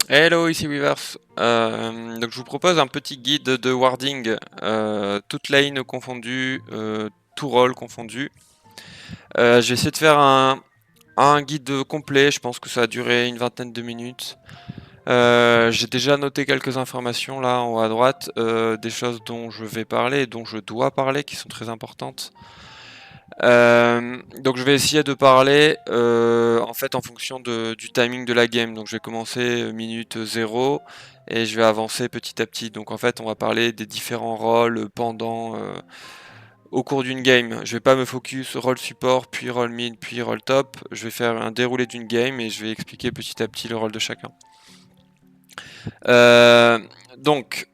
Hello, ici Weavers. Donc je vous propose un petit guide de warding, toute lane confondue, tout rôle confondu. Je vais essayer de faire un guide complet, je pense que ça a duré une vingtaine de minutes. J'ai déjà noté quelques informations là en haut à droite, des choses dont je vais parler et dont je dois parler qui sont très importantes. Donc je vais essayer de parler en fait en fonction du timing de la game. Donc je vais commencer minute 0 et je vais avancer petit à petit. Donc en fait on va parler des différents rôles pendant au cours d'une game. Je vais pas me focus rôle support, puis rôle mid, puis rôle top. Je vais faire un déroulé d'une game et je vais expliquer petit à petit le rôle de chacun. Euh, donc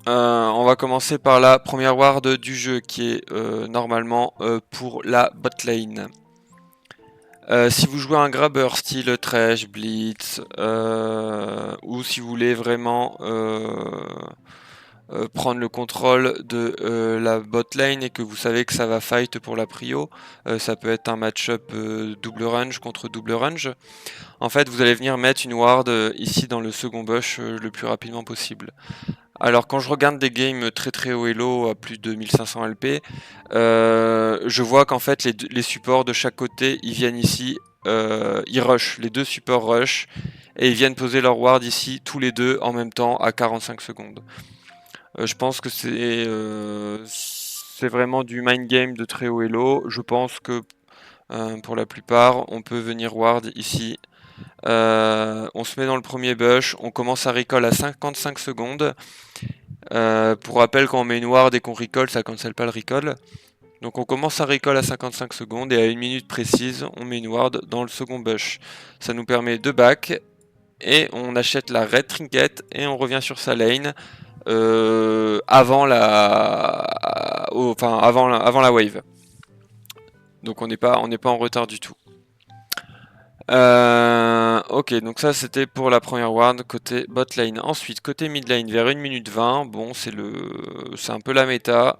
on va commencer par la première ward du jeu qui est normalement pour la bot lane. Si vous jouez un grabber style Thresh, Blitz, ou si vous voulez vraiment prendre le contrôle de la bot lane et que vous savez que ça va fight pour la prio, ça peut être un match-up double range contre double range. En fait, vous allez venir mettre une ward ici dans le second bush le plus rapidement possible. Alors quand je regarde des games très haut elo à plus de 1500 LP, je vois qu'en fait les supports de chaque côté ils viennent ici, ils rush, les deux supports rush et ils viennent poser leur ward ici tous les deux en même temps à 45 secondes. Je pense que c'est vraiment du mind game de très haut elo. Je pense que pour la plupart on peut venir ward ici. On se met dans le premier bush, on commence à recall à 55 secondes. Pour rappel, quand on met une ward et qu'on recall, ça cancelle pas le recall. Donc on commence à recall à 55 secondes et à 1 minute précise, on met une ward dans le second bush. Ça nous permet de back et on achète la red trinket et on revient sur sa lane avant avant la wave. Donc on n'est pas en retard du tout. Ok, donc ça c'était pour la première ward côté bot lane. Ensuite, côté mid lane, vers 1 minute 20, bon, c'est un peu la méta.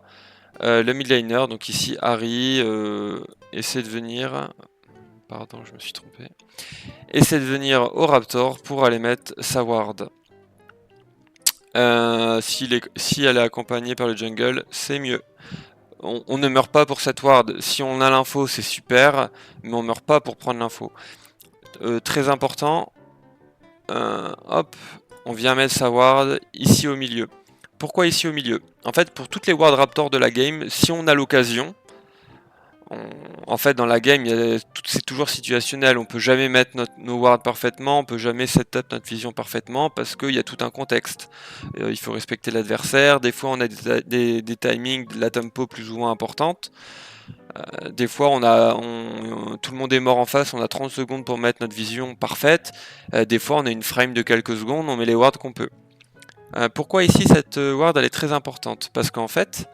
Le mid laner, donc ici Harry, essaie de venir. Pardon, je me suis trompé. Essaie de venir au Raptor pour aller mettre sa ward. Si elle est accompagnée par le jungle, c'est mieux. On ne meurt pas pour cette ward. Si on a l'info, c'est super, mais on meurt pas pour prendre l'info. Très important, hop, on vient mettre sa ward ici au milieu. Pourquoi ici au milieu? En fait, pour toutes les ward raptors de la game, si on a l'occasion, en fait, dans la game, c'est toujours situationnel. On peut jamais mettre nos wards parfaitement, on peut jamais setup notre vision parfaitement parce qu'il y a tout un contexte. Il faut respecter l'adversaire. Des fois, on a des timings, de la tempo plus ou moins importante. Des fois, tout le monde est mort en face, on a 30 secondes pour mettre notre vision parfaite. Des fois, on a une frame de quelques secondes, on met les wards qu'on peut. Pourquoi ici cette ward elle est très importante? Parce qu'en fait,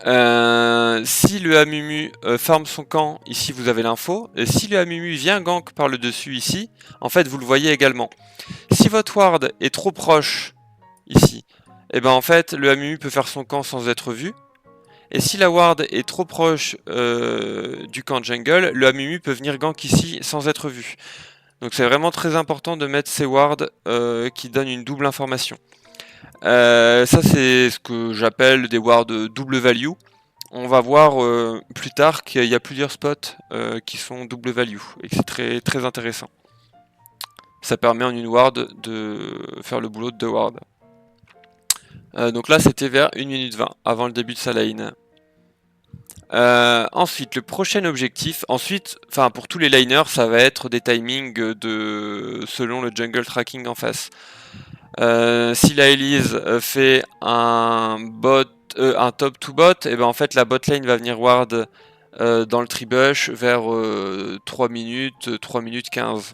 si le Amumu farm son camp, ici vous avez l'info. Et si le Amumu vient gank par le dessus ici, en fait vous le voyez également. Si votre ward est trop proche ici, et ben en fait le Amumu peut faire son camp sans être vu. Et si la ward est trop proche du camp jungle, le Amumu peut venir gank ici sans être vu. Donc c'est vraiment très important de mettre ces wards qui donnent une double information. Ça c'est ce que j'appelle des wards double value. On va voir plus tard qu'il y a plusieurs spots qui sont double value et que c'est très intéressant. Ça permet en une ward de faire le boulot de deux wards. Donc là c'était vers 1 minute 20 avant le début de sa lane. Ensuite, le prochain objectif, pour tous les laners, ça va être des timings selon le jungle tracking en face. Si la Elise fait un top to bot, et ben en fait la bot lane va venir ward dans le tribush vers 3 minutes, 3 minutes 15.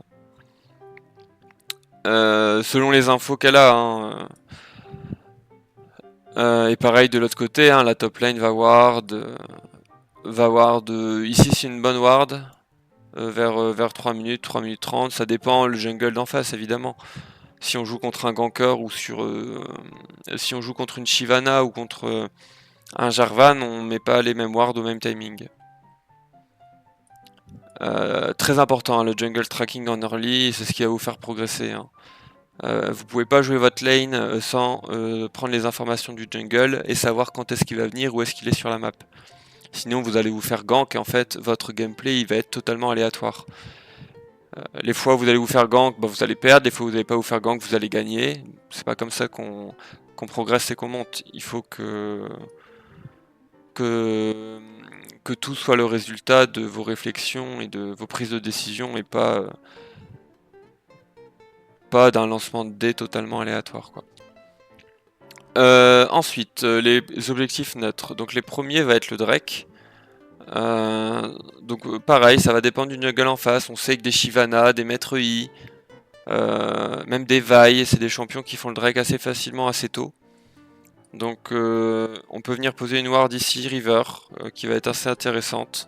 Selon les infos qu'elle a. Hein. Et pareil de l'autre côté, hein, la top lane va ward. Ici c'est une bonne ward. Vers 3 minutes, 3 minutes 30. Ça dépend le jungle d'en face évidemment. Si on joue contre un ganker ou si on joue contre une Shyvana ou contre un Jarvan, on met pas les mêmes wards au même timing. Très important, hein, le jungle tracking en early, c'est ce qui va vous faire progresser, hein. Vous pouvez pas jouer votre lane sans prendre les informations du jungle et savoir quand est-ce qu'il va venir, où est-ce qu'il est sur la map. Sinon vous allez vous faire gank et en fait votre gameplay il va être totalement aléatoire. Les fois où vous allez vous faire gank, bah, vous allez perdre, les fois où vous n'allez pas vous faire gank, vous allez gagner. C'est pas comme ça qu'on progresse et qu'on monte. Il faut que, que tout soit le résultat de vos réflexions et de vos prises de décision et pas d'un lancement de dés totalement aléatoire, quoi. Ensuite, les objectifs neutres. Donc les premiers va être le Drake. Donc pareil, ça va dépendre du jungle en face. On sait que des Shyvana, des Maîtres I, même des Vi, c'est des champions qui font le Drake assez facilement, assez tôt. Donc on peut venir poser une ward ici, River, qui va être assez intéressante.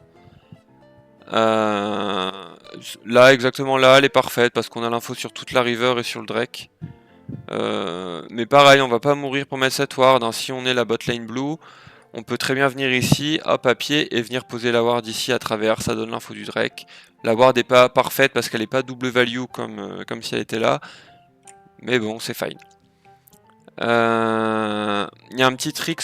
Là, exactement là, elle est parfaite parce qu'on a l'info sur toute la River et sur le Drake. Mais pareil, on va pas mourir pour mettre cette ward, hein. Si on est la bot lane blue, on peut très bien venir ici, hop, à pied, et venir poser la ward ici à travers, ça donne l'info du Drake. La ward n'est pas parfaite parce qu'elle n'est pas double value comme si elle était là, mais bon, c'est fine. Il y a un petit trick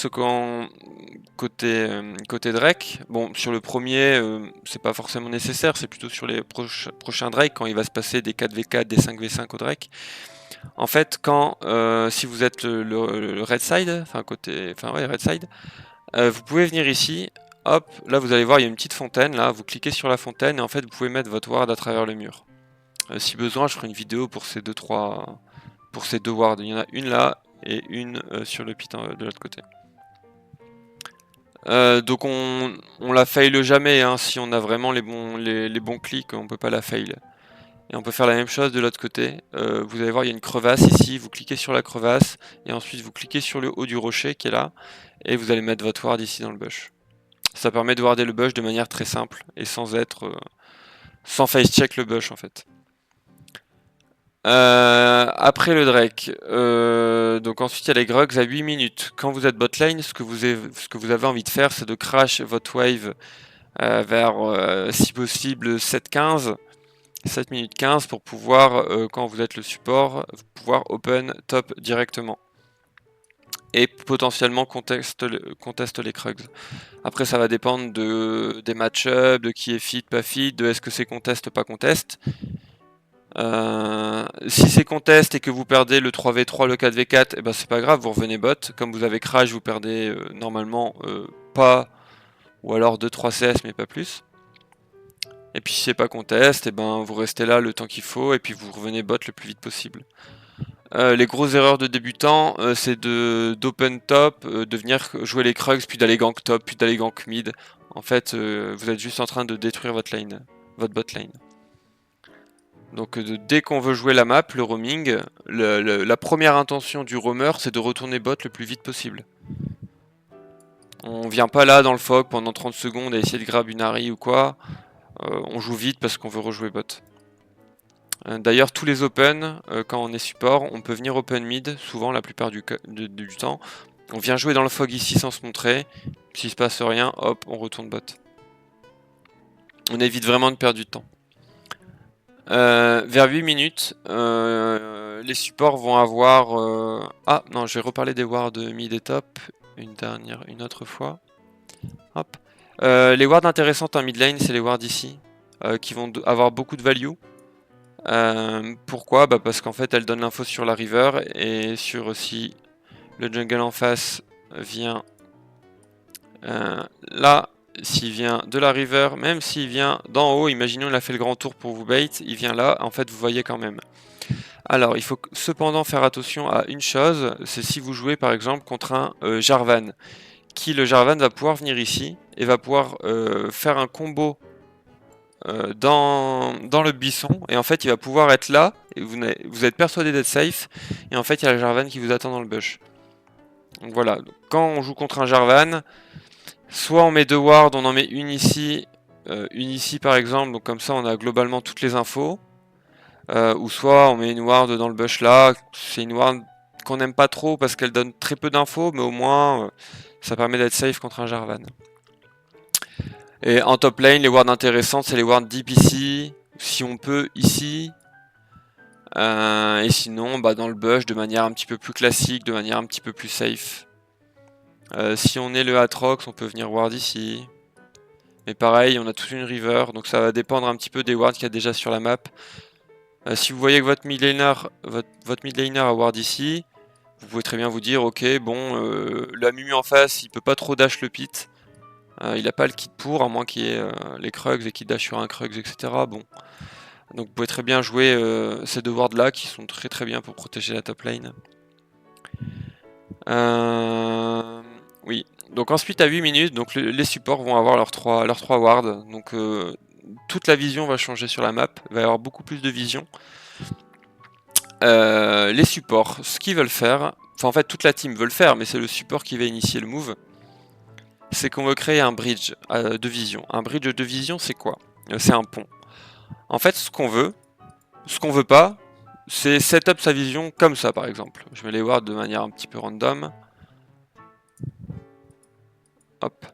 côté Drake. Bon, sur le premier, c'est pas forcément nécessaire, c'est plutôt sur les prochains Drake, quand il va se passer des 4v4, des 5v5 au Drake. En fait, si vous êtes le red side, red side, vous pouvez venir ici, hop, là vous allez voir, il y a une petite fontaine, là, vous cliquez sur la fontaine et en fait vous pouvez mettre votre ward à travers le mur. Si besoin, je ferai une vidéo pour ces deux wards. Il y en a une là et une sur le pit de l'autre côté. Donc on la fail jamais, hein, si on a vraiment les bons clics, on peut pas la fail. Et on peut faire la même chose de l'autre côté. Vous allez voir, il y a une crevasse ici, vous cliquez sur la crevasse, et ensuite vous cliquez sur le haut du rocher qui est là, et vous allez mettre votre ward ici dans le bush. Ça permet de warder le bush de manière très simple, et sans face check le bush en fait. Après le Drake, donc ensuite il y a les Grugs à 8 minutes. Quand vous êtes bot lane, ce que vous avez envie de faire, c'est de crash votre wave vers, si possible, 7-15. 7 minutes 15 pour pouvoir, quand vous êtes le support, pouvoir open top directement. Et potentiellement conteste les Krugs. Après ça va dépendre des match-ups, de qui est fit, pas fit, de est-ce que c'est conteste, pas conteste. Si c'est contest et que vous perdez le 3v3, le 4v4, et ben c'est pas grave, vous revenez bot. Comme vous avez crash, vous perdez normalement pas, ou alors 2-3 CS mais pas plus. Et puis si c'est pas contest, et ben vous restez là le temps qu'il faut et puis vous revenez bot le plus vite possible. Les grosses erreurs de débutants, c'est d'open top, de venir jouer les Krugs, puis d'aller gank top, puis d'aller gank mid. En fait, vous êtes juste en train de détruire votre bot lane. Donc dès qu'on veut jouer la map, le roaming, la première intention du roamer, c'est de retourner bot le plus vite possible. On vient pas là dans le fog pendant 30 secondes à essayer de grab une Harry ou quoi. On joue vite parce qu'on veut rejouer bot. D'ailleurs, tous les open, quand on est support, on peut venir open mid, souvent la plupart du temps. On vient jouer dans le fog ici sans se montrer. S'il se passe rien, hop, on retourne bot. On évite vraiment de perdre du temps. Vers 8 minutes, les supports vont avoir... Ah non, je vais reparler des wards mid et top une autre fois. Hop. Les wards intéressantes en mid lane, c'est les wards ici, qui vont avoir beaucoup de value. Pourquoi? Parce qu'en fait elles donnent l'info sur la river et sur si le jungle en face vient là. S'il vient de la river, même s'il vient d'en haut, imaginons il a fait le grand tour pour vous bait, il vient là, en fait vous voyez quand même. Alors il faut cependant faire attention à une chose, c'est si vous jouez par exemple contre un Jarvan, le Jarvan va pouvoir venir ici et va pouvoir faire un combo dans le buisson, et en fait il va pouvoir être là, et vous êtes persuadé d'être safe, et en fait il y a le Jarvan qui vous attend dans le bush. Donc voilà, quand on joue contre un Jarvan, soit on met deux wards, on en met une ici par exemple, donc comme ça on a globalement toutes les infos, ou soit on met une ward dans le bush là, c'est une ward qu'on n'aime pas trop parce qu'elle donne très peu d'infos, mais au moins ça permet d'être safe contre un Jarvan. Et en top lane, les wards intéressantes, c'est les wards deep ici, si on peut ici. Et sinon, bah, dans le bush, de manière un petit peu plus classique, de manière un petit peu plus safe. Si on est le Atrox, on peut venir ward ici. Mais pareil, on a toute une river, donc ça va dépendre un petit peu des wards qu'il y a déjà sur la map. Si vous voyez que votre mid laner a ward ici, vous pouvez très bien vous dire, ok, bon, le Amumu en face, il peut pas trop dash le pit. Il a pas le kit pour, à moins qu'il y ait les Krugs et qu'il dash sur un Krugs, etc. Bon. Donc vous pouvez très bien jouer ces deux wards là qui sont très très bien pour protéger la top lane. Oui. Donc ensuite à 8 minutes, donc les supports vont avoir leurs 3 wards. Donc toute la vision va changer sur la map. Il va y avoir beaucoup plus de vision. Les supports, ce qu'ils veulent faire, enfin en fait toute la team veut le faire, mais c'est le support qui va initier le move. C'est qu'on veut créer un bridge de vision. Un bridge de vision, c'est quoi? C'est un pont. En fait, ce qu'on veut pas, c'est setup sa vision comme ça, par exemple. Je vais les voir de manière un petit peu random. Hop.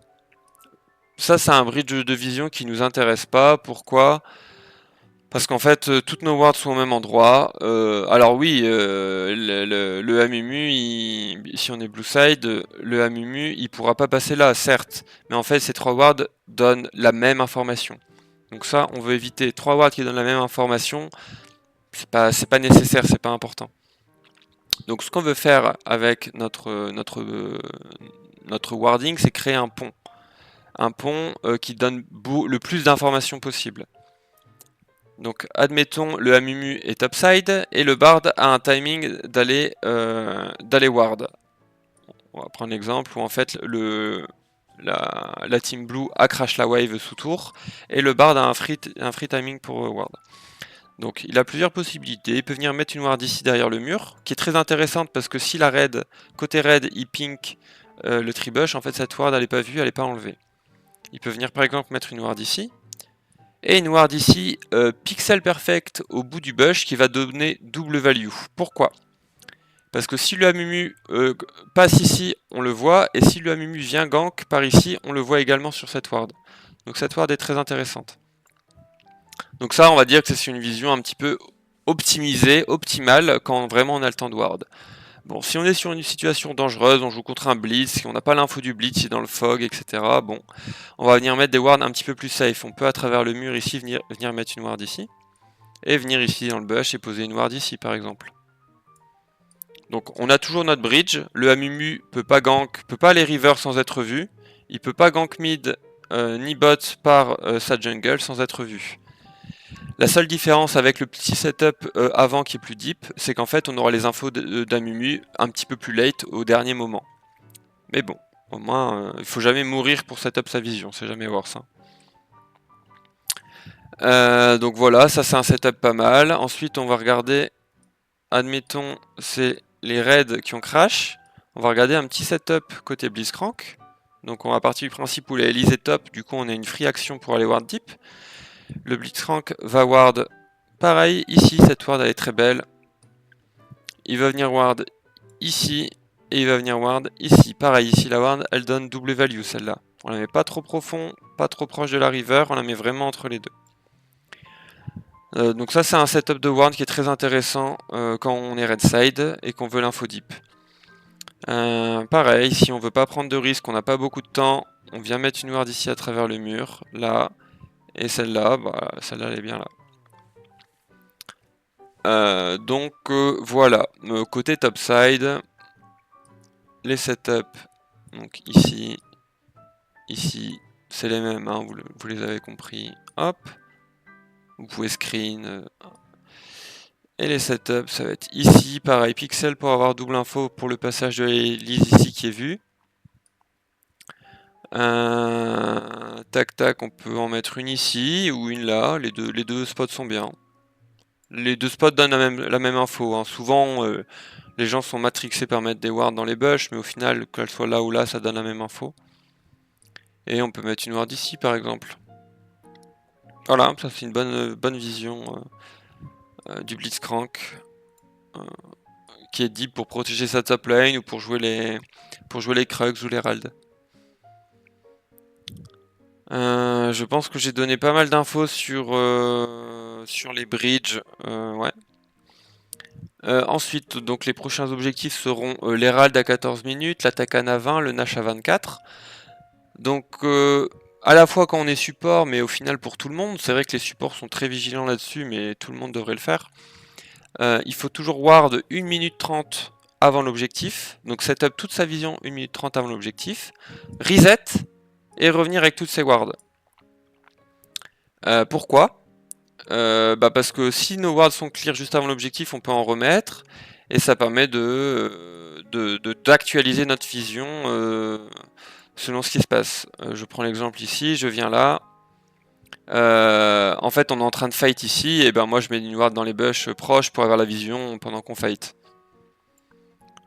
Ça, c'est un bridge de vision qui nous intéresse pas. Pourquoi? Parce qu'en fait, toutes nos wards sont au même endroit. Alors oui, le Amumu, si on est blue side, le Amumu, il pourra pas passer là, certes. Mais en fait, ces 3 wards donnent la même information. Donc ça, on veut éviter 3 wards qui donnent la même information. C'est pas nécessaire, c'est pas important. Donc ce qu'on veut faire avec notre warding, c'est créer un pont. Un pont qui donne le plus d'informations possible. Donc admettons le Amumu est topside et le Bard a un timing d'aller ward. On va prendre l'exemple où en fait la team blue a crash la wave sous tour et le Bard a un free timing pour ward. Donc il a plusieurs possibilités, il peut venir mettre une ward ici derrière le mur, qui est très intéressante parce que si la raid, côté raid, il pink le tribush, en fait cette ward elle n'est pas vue, elle n'est pas enlevée. Il peut venir par exemple mettre une ward ici, et une ward ici, pixel perfect au bout du bush qui va donner double value. Pourquoi? Parce que si le Amumu passe ici, on le voit, et si le Amumu vient gank par ici, on le voit également sur cette ward. Donc cette ward est très intéressante. Donc ça, on va dire que c'est une vision un petit peu optimisée, optimale, quand vraiment on a le temps de ward. Bon, si on est sur une situation dangereuse, on joue contre un blitz, si on n'a pas l'info du blitz, il est dans le fog, etc. Bon, on va venir mettre des wards un petit peu plus safe. On peut à travers le mur ici venir mettre une ward ici. Et venir ici dans le bush et poser une ward ici par exemple. Donc on a toujours notre bridge. Le Amumu peut pas gank, peut pas aller river sans être vu. Il peut pas gank mid ni bot par sa jungle sans être vu. La seule différence avec le petit setup avant qui est plus deep, c'est qu'en fait on aura les infos d'Amumu un petit peu plus late au dernier moment. Mais bon, au moins il faut jamais mourir pour setup sa vision, c'est jamais worse. Donc voilà, ça c'est un setup pas mal. Ensuite on va regarder, admettons c'est les raids qui ont crash. On va regarder un petit setup côté Blitzcrank. Donc on va partir du principe où la Elise est top, du coup on a une free action pour aller ward deep. Le Blitzcrank va ward pareil, ici cette ward elle est très belle. Il va venir ward ici, et il va venir ward ici. Pareil, ici la ward elle donne double value celle-là. On la met pas trop profond, pas trop proche de la river, on la met vraiment entre les deux. Donc ça c'est un setup de ward qui est très intéressant quand on est red side et qu'on veut l'info deep. Pareil, si on veut pas prendre de risque, on n'a pas beaucoup de temps, on vient mettre une ward ici à travers le mur, là, et celle-là, bah, celle-là elle est bien là. Donc voilà, côté topside, les setups, donc ici, c'est les mêmes, hein, vous les avez compris, hop, vous pouvez screen, et les setups, ça va être ici, pareil, pixel pour avoir double info pour le passage de l'Elise ici qui est vu. Tac tac, on peut en mettre une ici ou une là, les deux spots sont bien. Les deux spots donnent la même info, hein. Souvent les gens sont matrixés par mettre des wards dans les bush, mais au final, qu'elle soit là ou là, ça donne la même info. Et on peut mettre une ward ici par exemple. Voilà, ça c'est une bonne vision du Blitzcrank. Qui est deep pour protéger sa top lane ou pour jouer les Krugs ou les Rald. Je pense que j'ai donné pas mal d'infos sur les bridges. Ouais. Ensuite, donc les prochains objectifs seront l'Herald à 14 minutes, l'Atakan à 20, le Nash à 24. Donc à la fois quand on est support, mais au final pour tout le monde, c'est vrai que les supports sont très vigilants là-dessus, mais tout le monde devrait le faire. Il faut toujours ward 1 minute 30 avant l'objectif, donc setup toute sa vision 1 minute 30 avant l'objectif, reset, et revenir avec toutes ses wards. Pourquoi parce que si nos wards sont clear juste avant l'objectif, on peut en remettre, et ça permet d'actualiser notre vision selon ce qui se passe. Je prends l'exemple ici, je viens là. En fait, on est en train de fight ici, et ben moi je mets une ward dans les bush proches pour avoir la vision pendant qu'on fight.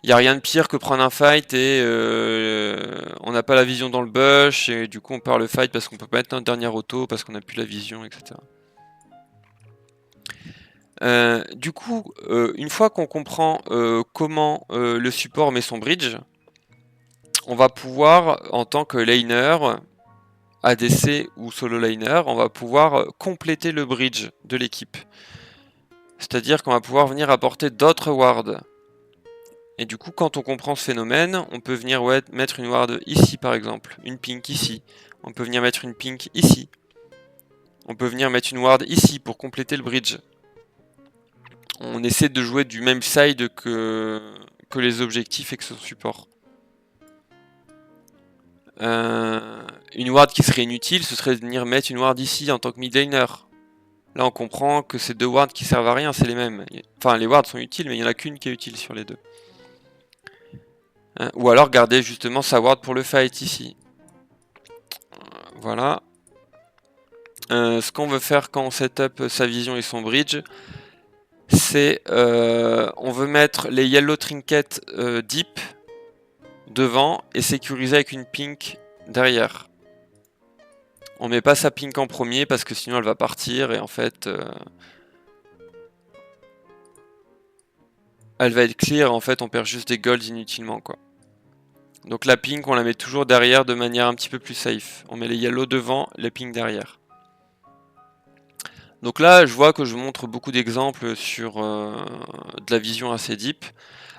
Il n'y a rien de pire que prendre un fight et on n'a pas la vision dans le bush, et du coup on perd le fight parce qu'on peut pas mettre notre dernière auto, parce qu'on n'a plus la vision, etc. Du coup, une fois qu'on comprend comment le support met son bridge, on va pouvoir, en tant que laner, ADC ou solo laner, on va pouvoir compléter le bridge de l'équipe. C'est-à-dire qu'on va pouvoir venir apporter d'autres wards. Et du coup, quand on comprend ce phénomène, on peut venir mettre une ward ici par exemple, une pink ici. On peut venir mettre une pink ici. On peut venir mettre une ward ici pour compléter le bridge. On essaie de jouer du même side que les objectifs et que son support. Une ward qui serait inutile, ce serait de venir mettre une ward ici en tant que mid laner. Là, on comprend que ces deux wards qui servent à rien, c'est les mêmes. Enfin, les wards sont utiles, mais il n'y en a qu'une qui est utile sur les deux. Ou alors garder justement sa ward pour le fight ici. Voilà. Ce qu'on veut faire quand on setup sa vision et son bridge, c'est on veut mettre les yellow trinkets deep devant et sécuriser avec une pink derrière. On met pas sa pink en premier parce que sinon elle va partir et en fait elle va être clear et en fait on perd juste des golds inutilement quoi. Donc la pink on la met toujours derrière de manière un petit peu plus safe. On met les yellow devant, les pink derrière. Donc là je vois que je montre beaucoup d'exemples sur de la vision assez deep.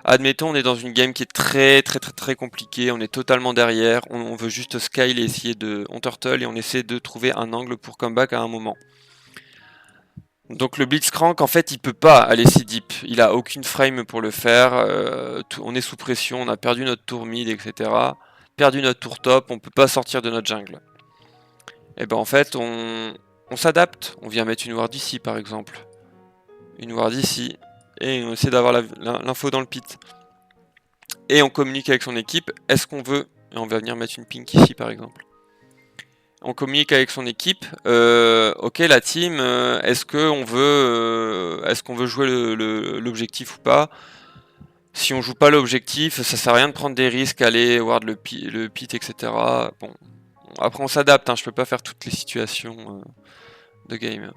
Admettons on est dans une game qui est très compliquée, on est totalement derrière, on veut juste scale et essayer de... On turtle et on essaie de trouver un angle pour comeback à un moment. Donc le Blitzcrank en fait il peut pas aller si deep, il a aucune frame pour le faire, on est sous pression, on a perdu notre tour mid etc. Perdu notre tour top, on peut pas sortir de notre jungle. Et ben en fait on s'adapte, on vient mettre une ward ici par exemple. Une ward ici, et on essaie d'avoir l'info dans le pit. Et on communique avec son équipe, est-ce qu'on veut, et on va venir mettre une pink ici par exemple. On communique avec son équipe, ok la team, est-ce qu'on veut jouer l'objectif ou pas? Si on joue pas l'objectif, ça sert à rien de prendre des risques, aller ward le pit, etc. Bon, après on s'adapte, hein, je peux pas faire toutes les situations de game.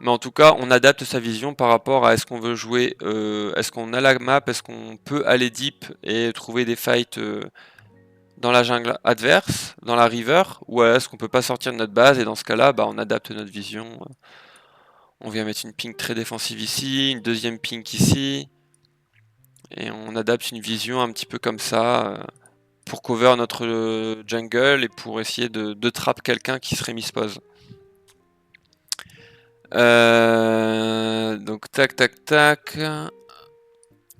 Mais en tout cas, on adapte sa vision par rapport à est-ce qu'on veut jouer, est-ce qu'on a la map, est-ce qu'on peut aller deep et trouver des fights dans la jungle adverse, dans la river, ou est-ce qu'on peut pas sortir de notre base et dans ce cas-là, bah, on adapte notre vision. On vient mettre une pink très défensive ici, une deuxième pink ici, et on adapte une vision un petit peu comme ça pour cover notre jungle et pour essayer de trap quelqu'un qui serait mispose. Donc tac.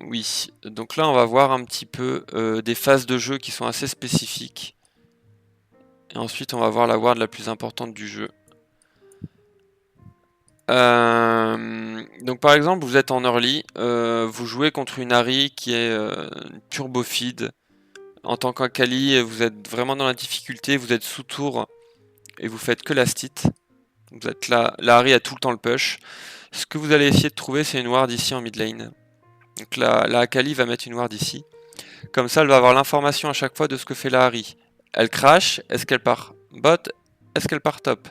Oui, donc là on va voir un petit peu des phases de jeu qui sont assez spécifiques. Et ensuite on va voir la ward la plus importante du jeu. Donc par exemple vous êtes en early, vous jouez contre une Ahri qui est turbo feed. En tant qu'Akali, vous êtes vraiment dans la difficulté, vous êtes sous tour et vous faites que la stit. Vous êtes là, la Ahri a tout le temps le push. Ce que vous allez essayer de trouver, c'est une ward ici en mid lane. Donc la Akali va mettre une ward ici. Comme ça, elle va avoir l'information à chaque fois de ce que fait la Ahri. Elle crash, est-ce qu'elle part bot, est-ce qu'elle part top?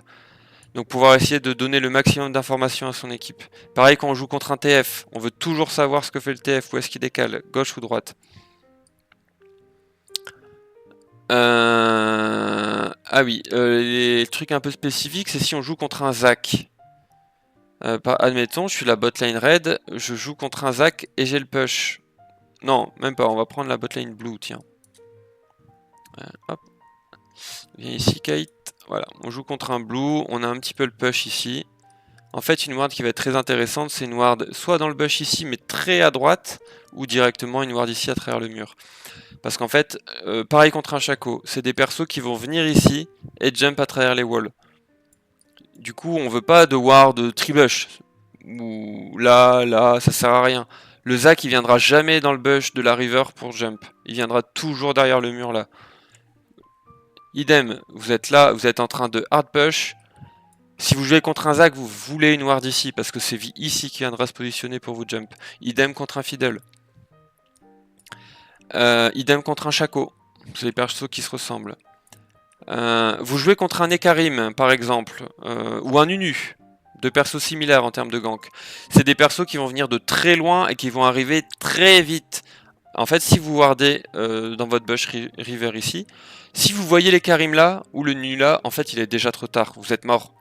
Donc pouvoir essayer de donner le maximum d'informations à son équipe. Pareil quand on joue contre un TF, on veut toujours savoir ce que fait le TF, où est-ce qu'il décale, gauche ou droite. Ah oui, les trucs un peu spécifiques, c'est si on joue contre un Zac. Admettons, je suis la botlane red, je joue contre un Zac et j'ai le push. Non, même pas, on va prendre la botlane blue, tiens. Hop. Viens ici, Kate. Voilà, on joue contre un blue, on a un petit peu le push ici. En fait, une ward qui va être très intéressante, c'est une ward soit dans le bush ici, mais très à droite, ou directement une ward ici à travers le mur. Parce qu'en fait, pareil contre un Shaco, c'est des persos qui vont venir ici et jump à travers les walls. Du coup, on veut pas de ward tri-bush. Ou là, ça sert à rien. Le Zac, il viendra jamais dans le bush de la river pour jump. Il viendra toujours derrière le mur là. Idem, vous êtes là, vous êtes en train de hard push. Si vous jouez contre un Zac, vous voulez une ward ici, parce que c'est ici qui viendra se positionner pour vous jump. Idem contre un Fiddle. Idem contre un Shaco. C'est les persos qui se ressemblent. Vous jouez contre un Ekarim, par exemple, ou un Nunu. Deux persos similaires en termes de gank. C'est des persos qui vont venir de très loin et qui vont arriver très vite. En fait, si vous wardez dans votre bush river ici, si vous voyez l'Ekarim là, ou le Nunu là, en fait il est déjà trop tard, vous êtes mort.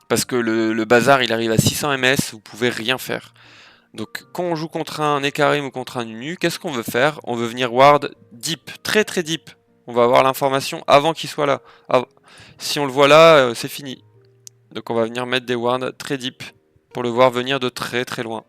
Parce que le bazar il arrive à 600 ms, vous pouvez rien faire. Donc quand on joue contre un Ekarim ou contre un Nunu, qu'est-ce qu'on veut faire? On veut venir ward deep, très très deep. On va avoir l'information avant qu'il soit là. Si on le voit là, c'est fini. Donc on va venir mettre des wards très deep pour le voir venir de très très loin.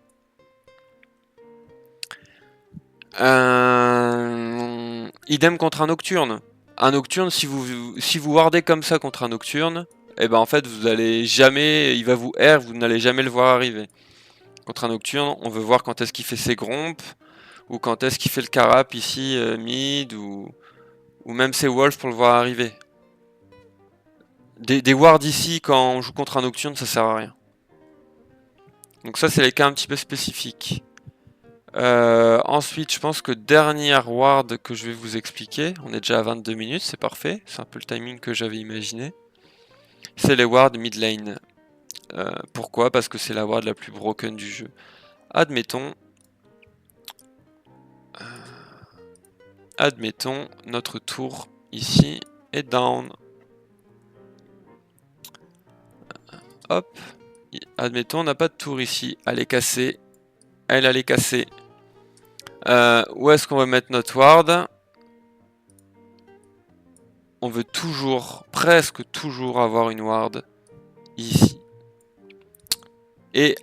Idem contre un Nocturne. Un Nocturne, si vous wardez comme ça contre un Nocturne, et ben en fait vous allez jamais, il va vous air, vous n'allez jamais le voir arriver. Contre un Nocturne, on veut voir quand est-ce qu'il fait ses grompes, ou quand est-ce qu'il fait le carap ici, mid, ou même ses wolves pour le voir arriver. Des wards ici quand on joue contre un Nocturne, ça sert à rien. Donc ça c'est les cas un petit peu spécifiques. Ensuite, je pense que dernière ward que je vais vous expliquer, on est déjà à 22 minutes, c'est parfait, c'est un peu le timing que j'avais imaginé. C'est les wards mid lane. Pourquoi? Parce que c'est la ward la plus broken du jeu. Admettons, notre tour ici est down. Hop, admettons, on n'a pas de tour ici, elle est cassée. Elle est cassée. Où est-ce qu'on va mettre notre ward? On veut toujours, presque toujours avoir une ward ici. Et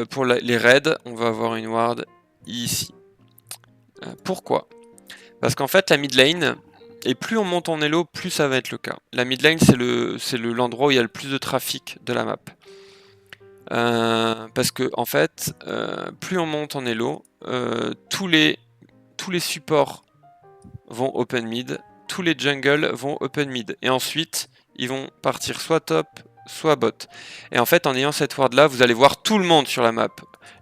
pour les raids, on va avoir une ward ici. Pourquoi? Parce qu'en fait, la mid lane, et plus on monte en elo, plus ça va être le cas. La mid lane, c'est l'endroit où il y a le plus de trafic de la map. Parce que en fait, plus on monte en elo, tous les supports vont open mid, tous les jungles vont open mid, et ensuite ils vont partir soit top, soit bot. Et en fait, en ayant cette ward là, vous allez voir tout le monde sur la map,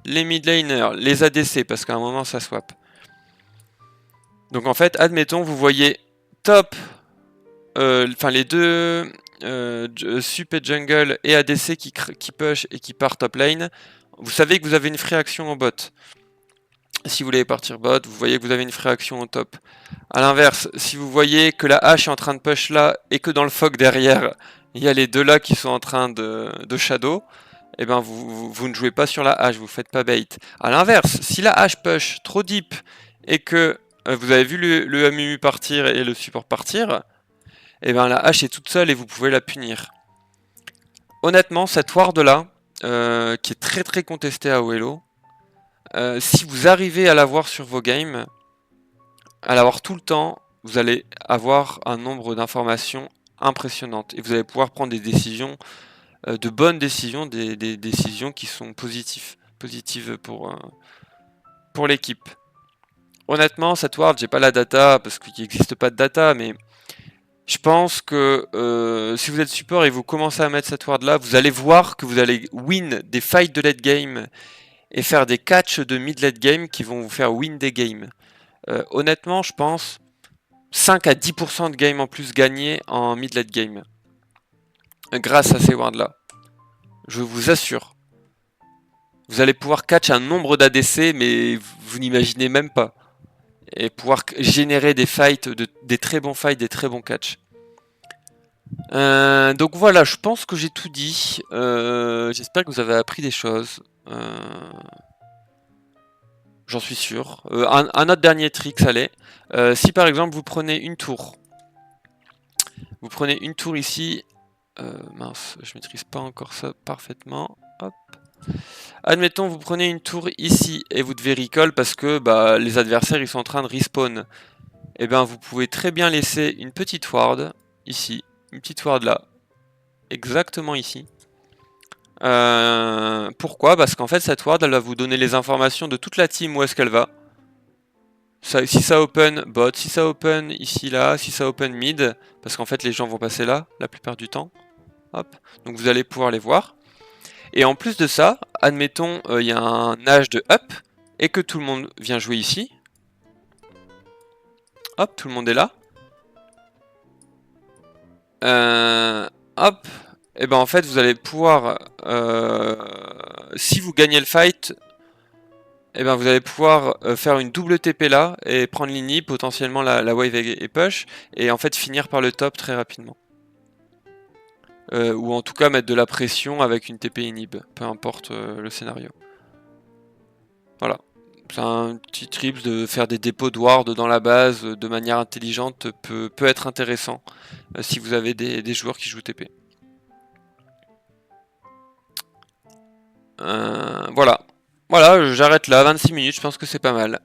les mid laners, les ADC, parce qu'à un moment ça swap. Donc en fait, admettons, vous voyez top, enfin les deux sup et jungle et ADC qui push et qui part top lane, vous savez que vous avez une free action en bot. Si vous voulez partir bot, vous voyez que vous avez une free action au top. A l'inverse, si vous voyez que la hache est en train de push là et que dans le fog derrière, il y a les deux là qui sont en train de shadow, et ben vous ne jouez pas sur la hache, vous faites pas bait. A l'inverse, si la hache push trop deep et que vous avez vu le Amumu partir et le support partir, et ben la hache est toute seule et vous pouvez la punir. Honnêtement, cette ward là, qui est très très contestée à OLO, si vous arrivez à l'avoir sur vos games, à l'avoir tout le temps, vous allez avoir un nombre d'informations impressionnantes et vous allez pouvoir prendre des décisions, de bonnes décisions, des décisions qui sont positives pour l'équipe. Honnêtement, cette ward, j'ai pas la data parce qu'il n'existe pas de data, mais je pense que si vous êtes support et vous commencez à mettre cette ward là, vous allez voir que vous allez win des fights de late game et faire des catchs de mid late game qui vont vous faire win des games. Honnêtement, je pense 5 à 10% de game en plus gagnés en mid late game grâce à ces wards là. Je vous assure. Vous allez pouvoir catch un nombre d'ADC, mais vous n'imaginez même pas. Et pouvoir générer des fights, des très bons fights, des très bons catchs. Donc voilà, je pense que j'ai tout dit. J'espère que vous avez appris des choses. J'en suis sûr. Un autre dernier trick, ça l'est. Si par exemple vous prenez une tour, ici. Mince, je maîtrise pas encore ça parfaitement. Hop. Admettons, vous prenez une tour ici et vous devez recall parce que bah, les adversaires ils sont en train de respawn. Et bien vous pouvez très bien laisser une petite ward ici, une petite ward là, exactement ici. Pourquoi? Parce qu'en fait cette ward elle va vous donner les informations de toute la team où est-ce qu'elle va. Si ça open bot, si ça open ici là, si ça open mid, parce qu'en fait les gens vont passer là la plupart du temps. Hop. Donc vous allez pouvoir les voir. Et en plus de ça, admettons il y a un âge de up et que tout le monde vient jouer ici. Hop, tout le monde est là. Hop. Et ben en fait vous allez pouvoir, si vous gagnez le fight, et ben vous allez pouvoir faire une double TP là et prendre l'inhib, potentiellement la wave et push, et en fait finir par le top très rapidement. Ou en tout cas mettre de la pression avec une TP inhib, peu importe le scénario. Voilà. C'est un petit trips de faire des dépôts de ward dans la base de manière intelligente peut être intéressant si vous avez des joueurs qui jouent TP. Voilà. Voilà, j'arrête là, 26 minutes, je pense que c'est pas mal.